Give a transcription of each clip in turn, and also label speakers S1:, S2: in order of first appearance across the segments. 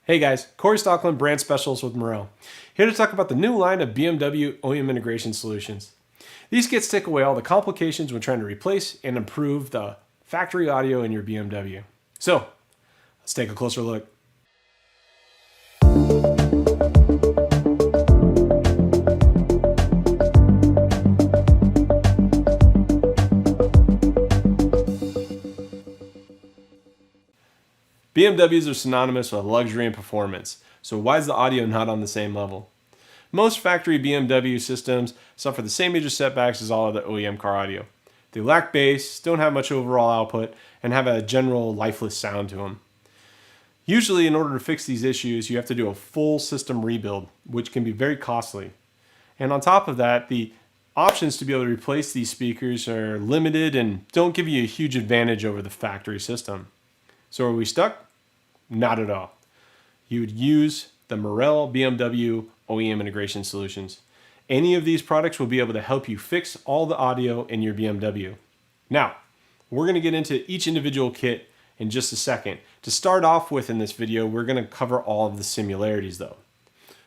S1: Hey guys, Corey Stockland, Brand Specialist with Morel. Here to talk about the new line of BMW OEM integration solutions. These kits take away all the complications when trying to replace and improve the factory audio in your BMW. So, let's take a closer look. BMWs are synonymous with luxury and performance, so why is the audio not on the same level? Most factory BMW systems suffer the same major setbacks as all other OEM car audio. They lack bass, don't have much overall output, and have a general lifeless sound to them. Usually, in order to fix these issues, you have to do a full system rebuild, which can be very costly. And on top of that, the options to be able to replace these speakers are limited and don't give you a huge advantage over the factory system. So are we stuck? Not at all. You would use the Morel BMW OEM integration solutions. Any of these products will be able to help you fix all the audio in your BMW. Now, we're going to get into each individual kit in just a second. To start off with in this video, we're going to cover all of the similarities though.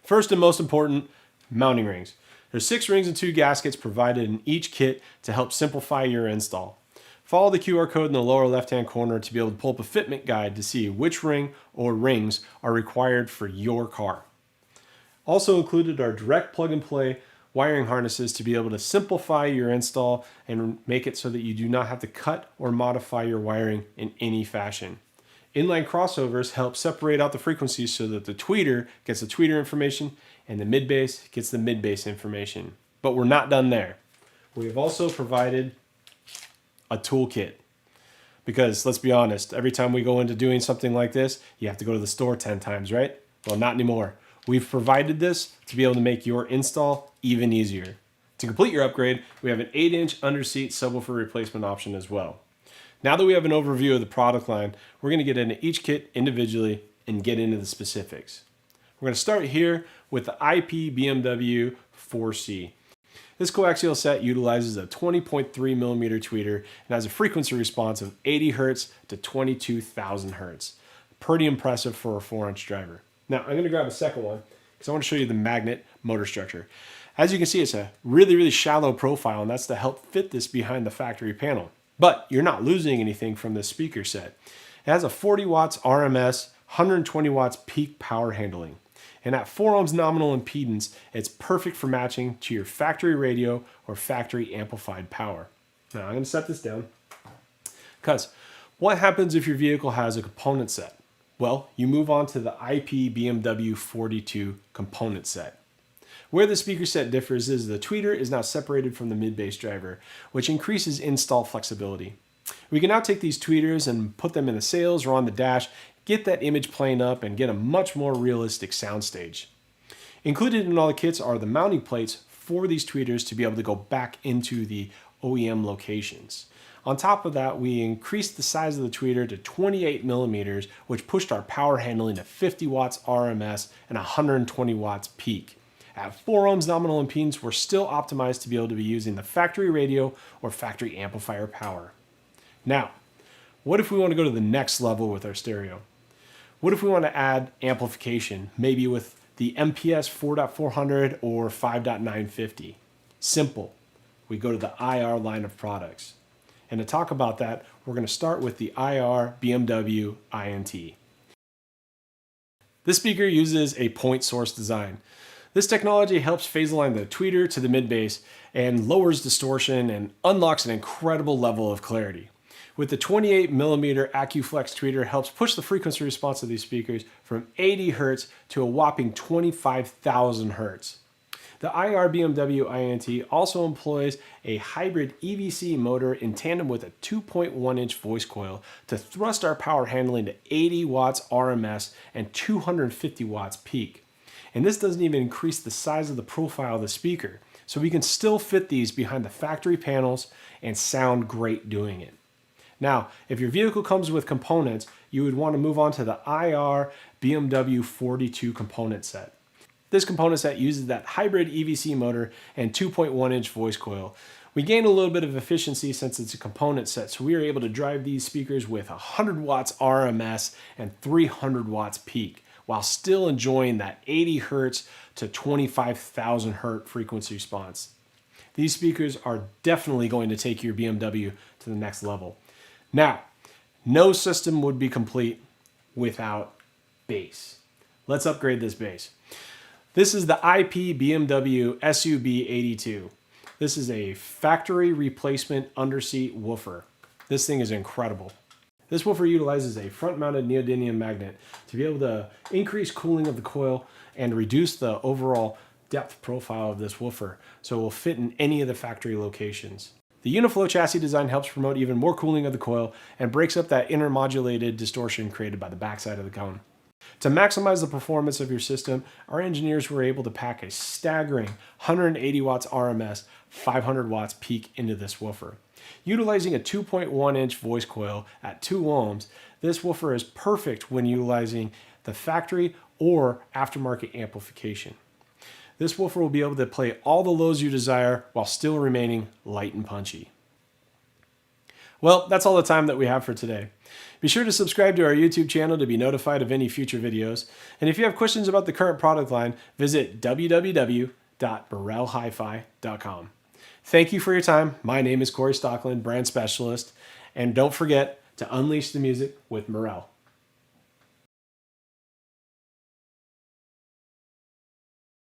S1: First and most important, mounting rings. There's 6 rings and 2 gaskets provided in each kit to help simplify your install. Follow the QR code in the lower left-hand corner to be able to pull up a fitment guide to see which ring or rings are required for your car. Also included are direct plug-and-play wiring harnesses to be able to simplify your install and make it so that you do not have to cut or modify your wiring in any fashion. Inline crossovers help separate out the frequencies so that the tweeter gets the tweeter information and the mid-bass gets the mid-bass information. But we're not done there. We have also provided a toolkit, because let's be honest, every time we go into doing something like this, you have to go to the store 10 times, right? Well, not anymore. We've provided this to be able to make your install even easier. To complete your upgrade, we have an 8-inch underseat subwoofer replacement option as well. Now that we have an overview of the product line, we're going to get into each kit individually and get into the specifics. We're going to start here with the IP BMW 4C. This coaxial set utilizes a 20.3 millimeter tweeter and has a frequency response of 80 Hz to 22,000 Hz. Pretty impressive for a 4-inch driver. Now I'm going to grab a second one because I want to show you the magnet motor structure. As you can see, it's a really shallow profile, and that's to help fit this behind the factory panel. But you're not losing anything from this speaker set. It has a 40 watts RMS, 120 watts peak power handling. And at 4 ohms nominal impedance, it's perfect for matching to your factory radio or factory amplified power. Now I'm going to set this down, because what happens if your vehicle has a component set? Well, you move on to the IP BMW 42 component set. Where the speaker set differs is the tweeter is now separated from the mid-bass driver, which increases install flexibility. We can now take these tweeters and put them in the sails or on the dash, get that image playing up, and get a much more realistic soundstage. Included in all the kits are the mounting plates for these tweeters to be able to go back into the OEM locations. On top of that, we increased the size of the tweeter to 28 millimeters, which pushed our power handling to 50 watts RMS and 120 watts peak. At 4 ohms nominal impedance, we're still optimized to be able to be using the factory radio or factory amplifier power. Now, what if we want to go to the next level with our stereo? What if we want to add amplification, maybe with the MPS 4.400 or 5.950? Simple. We go to the IR line of products. And to talk about that, we're going to start with the IR BMW INT. This speaker uses a point source design. This technology helps phase align the tweeter to the mid-bass and lowers distortion and unlocks an incredible level of clarity. With the 28mm AccuFlex tweeter, helps push the frequency response of these speakers from 80 Hz to a whopping 25,000 Hz. The IR BMW INT also employs a hybrid EVC motor in tandem with a 2.1-inch voice coil to thrust our power handling to 80 watts RMS and 250 watts peak. And this doesn't even increase the size of the profile of the speaker, so we can still fit these behind the factory panels and sound great doing it. Now, if your vehicle comes with components, you would want to move on to the IR BMW 42 component set. This component set uses that hybrid EVC motor and 2.1-inch voice coil. We gain a little bit of efficiency since it's a component set, so we are able to drive these speakers with 100 watts RMS and 300 watts peak, while still enjoying that 80 hertz to 25,000 hertz frequency response. These speakers are definitely going to take your BMW to the next level. Now, no system would be complete without bass. Let's upgrade this bass. This is the IP BMW SUB82. This is a factory replacement underseat woofer. This thing is incredible. This woofer utilizes a front-mounted neodymium magnet to be able to increase cooling of the coil and reduce the overall depth profile of this woofer, so it will fit in any of the factory locations. The Uniflow chassis design helps promote even more cooling of the coil and breaks up that intermodulated distortion created by the backside of the cone. To maximize the performance of your system, our engineers were able to pack a staggering 180 watts RMS, 500 watts peak into this woofer. Utilizing a 2.1 inch voice coil at 2 ohms, this woofer is perfect when utilizing the factory or aftermarket amplification. This woofer will be able to play all the lows you desire while still remaining light and punchy. Well, that's all the time that we have for today. Be sure to subscribe to our YouTube channel to be notified of any future videos. And if you have questions about the current product line, visit www.morelhifi.com. Thank you for your time. My name is Corey Stockland, brand specialist. And don't forget to unleash the music with Morel.